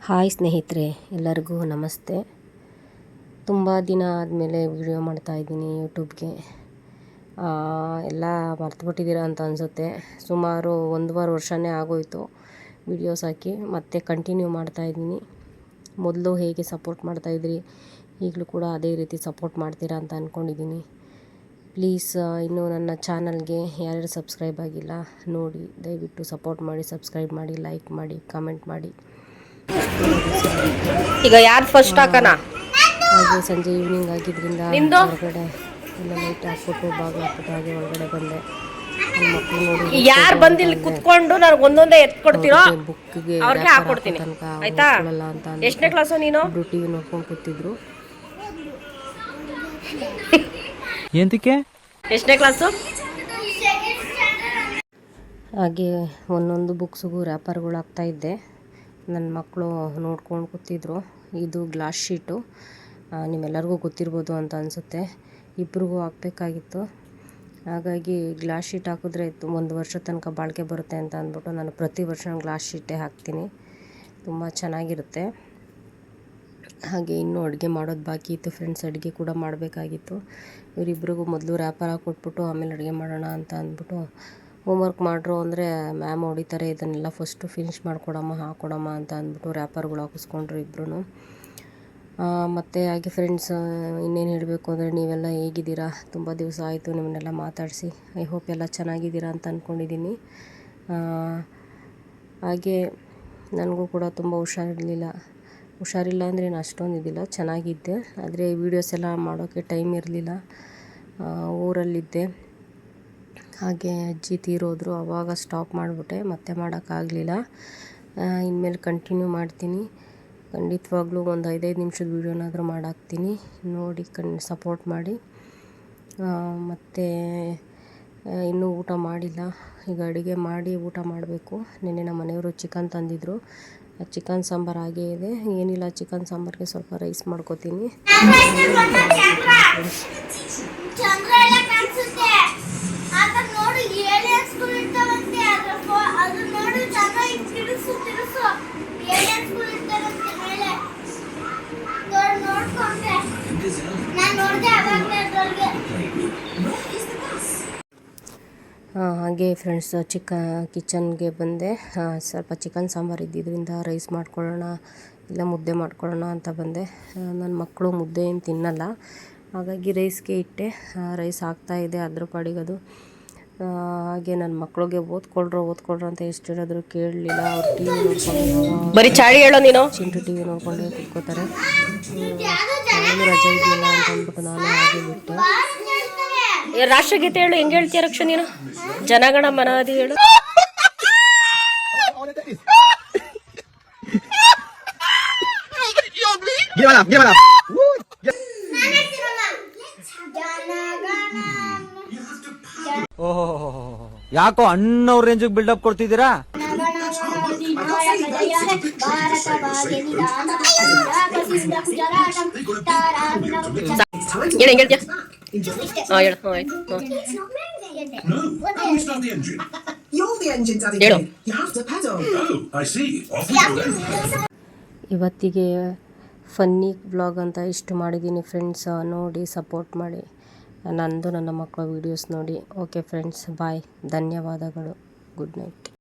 Hi ಸ್ನೇಹಿತರೆ, ಎಲ್ಲರಿಗೂ ನಮಸ್ತೆ. ತುಂಬ ದಿನ ಆದಮೇಲೆ ವಿಡಿಯೋ ಮಾಡ್ತಾಯಿದ್ದೀನಿ ಯೂಟ್ಯೂಬ್ಗೆ. ಎಲ್ಲ ಮರ್ತುಬಿಟ್ಟಿದ್ದೀರಾ ಅಂತ ಅನಿಸುತ್ತೆ. ಸುಮಾರು 1.5 ವರ್ಷನೇ ಆಗೋಯಿತು ವಿಡಿಯೋಸ್ ಹಾಕಿ. ಮತ್ತೆ ಕಂಟಿನ್ಯೂ ಮಾಡ್ತಾಯಿದ್ದೀನಿ. ಮೊದಲು ಹೇಗೆ ಸಪೋರ್ಟ್ ಮಾಡ್ತಾಯಿದ್ರಿ, ಈಗಲೂ ಕೂಡ ಅದೇ ರೀತಿ ಸಪೋರ್ಟ್ ಮಾಡ್ತೀರಾ ಅಂತ ಅಂದ್ಕೊಂಡಿದ್ದೀನಿ. ಪ್ಲೀಸ್ ಇನ್ನೂ ನನ್ನ ಚಾನಲ್ಗೆ ಯಾರ್ಯಾರು ಸಬ್ಸ್ಕ್ರೈಬ್ ಆಗಿಲ್ಲ ನೋಡಿ, ದಯವಿಟ್ಟು ಸಪೋರ್ಟ್ ಮಾಡಿ, ಸಬ್ಸ್ಕ್ರೈಬ್ ಮಾಡಿ, ಲೈಕ್ ಮಾಡಿ, ಕಾಮೆಂಟ್ ಮಾಡಿ. ಈಗ ಯಾರು ಫಸ್ಟ್ ಹಾಕೋಣ? ಹಾಗೆ ಸಂಜೆ ಈವ್ನಿಂಗ್ ಆಗಿದ್ದರಿಂದ ಹೊರಗಡೆ ಎಲ್ಲ ಲೈಟ್ ಹಾಕ್ಬಿಟ್ಟು ಬಾಗಿಲು ಹಾಕ್ಬಿಟ್ಟು ಹಾಗೆ ಒಳಗಡೆ ಬಂದೆ. ನನ್ನ ಮಕ್ಕಳು ನೋಡಿ ಯಾರು ಬಂದು ಇಲ್ಲಿ ಕುತ್ಕೊಂಡು ನನಗೆ ಒಂದೊಂದೇ ಎತ್ಕೊಡ್ತೀರೋ ಬುಕ್ಗೆ ಅವ್ರಿಗೆ ಹಾಕ್ಕೊಡ್ತೀನಿ, ಆಯ್ತಾ? ಅಂತ ಎಷ್ಟನೇ ಕ್ಲಾಸು ನೀನು? ಒಬ್ರು ಟಿವಿ ನೋಡ್ಕೊಂಡು ಕೂತಿದ್ರು. ಎಂತಕ್ಕೆ? ಎಷ್ಟನೇ ಕ್ಲಾಸು? ಹಾಗೆ ಒಂದೊಂದು ಬುಕ್ಸ್ಗೂ ರ್ಯಾಪರ್ಗಳು ಹಾಕ್ತಾಯಿದ್ದೆ. ನನ್ನ ಮಕ್ಕಳು ನೋಡ್ಕೊಂಡು ಕೂತಿದ್ರು. ಇದು ಗ್ಲಾಸ್ ಶೀಟು, ನಿಮ್ಮೆಲ್ಲರಿಗೂ ಗೊತ್ತಿರ್ಬೋದು ಅಂತ ಅನಿಸುತ್ತೆ. ಇಬ್ರಿಗೂ ಹಾಕಬೇಕಾಗಿತ್ತು. ಹಾಗಾಗಿ ಗ್ಲಾಸ್ ಶೀಟ್ ಹಾಕಿದ್ರೆ 1 ವರ್ಷ ತನಕ ಬಾಳಿಕೆ ಬರುತ್ತೆ ಅಂತ ಅಂದ್ಬಿಟ್ಟು ನಾನು ಪ್ರತಿ ವರ್ಷ ಗ್ಲಾಸ್ ಶೀಟೇ ಹಾಕ್ತೀನಿ. ತುಂಬ ಚೆನ್ನಾಗಿರುತ್ತೆ. ಹಾಗೆ ಇನ್ನೂ ಅಡುಗೆ ಮಾಡೋದು ಬಾಕಿ ಇತ್ತು ಫ್ರೆಂಡ್ಸ್. ಅಡುಗೆ ಕೂಡ ಮಾಡಬೇಕಾಗಿತ್ತು. ಇವರಿಬ್ರಿಗೂ ಮೊದಲು ರ್ಯಾಪರ್ ಹಾಕ್ಕೊಟ್ಬಿಟ್ಟು ಆಮೇಲೆ ಅಡುಗೆ ಮಾಡೋಣ ಅಂತ ಅಂದ್ಬಿಟ್ಟು, ಹೋಮ್ವರ್ಕ್ ಮಾಡ್ರು ಅಂದರೆ ಮ್ಯಾಮ್ ಹೊಡಿತಾರೆ, ಇದನ್ನೆಲ್ಲ ಫಸ್ಟು ಫಿನಿಷ್ ಮಾಡಿಕೊಡಮ್ಮ, ಹಾಕ್ಕೊಡಮ್ಮ ಅಂತ ಅಂದ್ಬಿಟ್ಟು ರ್ಯಾಪರ್ಗಳು ಹಾಕಿಸ್ಕೊಂಡ್ರು ಇಬ್ಬರೂ. ಮತ್ತು ಹಾಗೆ ಫ್ರೆಂಡ್ಸ್, ಇನ್ನೇನು ಹೇಳಬೇಕು ಅಂದರೆ, ನೀವೆಲ್ಲ ಹೇಗಿದ್ದೀರಾ? ತುಂಬ ದಿವಸ ಆಯಿತು ನಿಮ್ಮನ್ನೆಲ್ಲ ಮಾತಾಡಿಸಿ. ಐ ಹೋಪ್ ಎಲ್ಲ ಚೆನ್ನಾಗಿದ್ದೀರಾ ಅಂತ ಅಂದ್ಕೊಂಡಿದ್ದೀನಿ. ಹಾಗೆ ನನಗೂ ಕೂಡ ತುಂಬ ಹುಷಾರಿಲ್ಲ ಅಂದರೆ ಏನು ಅಷ್ಟೊಂದು ಇದ್ದಿಲ್ಲ, ಚೆನ್ನಾಗಿದ್ದೆ. ಆದರೆ ವೀಡಿಯೋಸ್ ಎಲ್ಲ ಮಾಡೋಕ್ಕೆ ಟೈಮ್ ಇರಲಿಲ್ಲ, ಊರಲ್ಲಿದ್ದೆ. ಹಾಗೆ ಅಜ್ಜಿ ತೀರೋದ್ರು, ಆವಾಗ ಸ್ಟಾಪ್ ಮಾಡಿಬಿಟ್ಟೆ, ಮತ್ತೆ ಮಾಡೋಕ್ಕಾಗಲಿಲ್ಲ. ಇನ್ಮೇಲೆ ಕಂಟಿನ್ಯೂ ಮಾಡ್ತೀನಿ ಖಂಡಿತವಾಗ್ಲೂ. ಒಂದು 5 ನಿಮಿಷದ ವೀಡಿಯೋನಾದರೂ ಮಾಡಾಕ್ತೀನಿ, ನೋಡಿ ಸಪೋರ್ಟ್ ಮಾಡಿ. ಮತ್ತು ಇನ್ನೂ ಊಟ ಮಾಡಿಲ್ಲ, ಈಗ ಅಡುಗೆ ಮಾಡಿ ಊಟ ಮಾಡಬೇಕು. ನಿನ್ನೆ ನಮ್ಮ ಮನೆಯವರು ಚಿಕನ್ ತಂದಿದ್ದರು, ಚಿಕನ್ ಸಾಂಬಾರು ಹಾಗೇ ಇದೆ. ಏನಿಲ್ಲ, ಚಿಕನ್ ಸಾಂಬಾರಿಗೆ ಸ್ವಲ್ಪ ರೈಸ್ ಮಾಡ್ಕೋತೀನಿ. ಹಾಗೆ ಫ್ರೆಂಡ್ಸ್, ಕಿಚನ್ಗೆ ಬಂದೆ. ಸ್ವಲ್ಪ ಚಿಕನ್ ಸಾಂಬಾರು ಇದ್ದಿದ್ದರಿಂದ ರೈಸ್ ಮಾಡ್ಕೊಳ್ಳೋಣ, ಇಲ್ಲ ಮುದ್ದೆ ಮಾಡ್ಕೊಳ್ಳೋಣ ಅಂತ ಬಂದೆ. ನನ್ನ ಮಕ್ಕಳು ಮುದ್ದೆ ಏನು ತಿನ್ನಲ್ಲ, ಹಾಗಾಗಿ ರೈಸ್ಗೆ ಇಟ್ಟೆ. ರೈಸ್ ಆಗ್ತಾಯಿದೆ ಅದ್ರ ಪಾಡಿಗದು. ಹಾಗೆ ನನ್ನ ಮಕ್ಕಳಿಗೆ ಓದ್ಕೊಳ್ರು ಅಂತ ಎಷ್ಟು ಹೇಳಿದ್ರು ಕೇಳಲಿಲ್ಲ. ಅವ್ರು ಟಿ ವಿ ನೋಡ್ಕೊಂಡು, ಬರೀ ಚಾಡಿ ಹೇಳೋ ನೀನು, ಚಿಂಟು ಟಿ ವಿ ನೋಡ್ಕೊಂಡೇ ಕೂತ್ಕೋತಾರೆ. ನಾನು ರಜೆ ಇದೆಯಲ್ಲ ಅಂತ ಅಂದ್ಬಿಟ್ಟು ನಾನು ಹಾಗೆ ಬಿಟ್ಟೆ. ರಾಷ್ಟ್ರಗೀತೆ ಹೇಳು, ಹೆಂಗೆ ಹೇಳ್ತೀಯ ರಕ್ಷ ನೀನು? ಜನಗಣ ಮನಾದಿ ಹೇಳು. ಯಾಕೋ ಅಣ್ಣವ್ರ ರೇಂಜಿಗೆ ಬಿಲ್ಡಪ್ ಕೊಡ್ತಿದ್ದೀರಾ? ಇವತ್ತಿಗೆ ಫನ್ನಿ ವ್ಲಾಗ್ ಅಂತ ಇಷ್ಟು ಮಾಡಿದ್ದೀನಿ ಫ್ರೆಂಡ್ಸ್. ನೋಡಿ ಸಪೋರ್ಟ್ ಮಾಡಿ, ನನ್ನ ಮಕ್ಕಳ ವೀಡಿಯೋಸ್ ನೋಡಿ. ಓಕೆ ಫ್ರೆಂಡ್ಸ್, ಬಾಯ್, ಧನ್ಯವಾದಗಳು, ಗುಡ್ ನೈಟ್.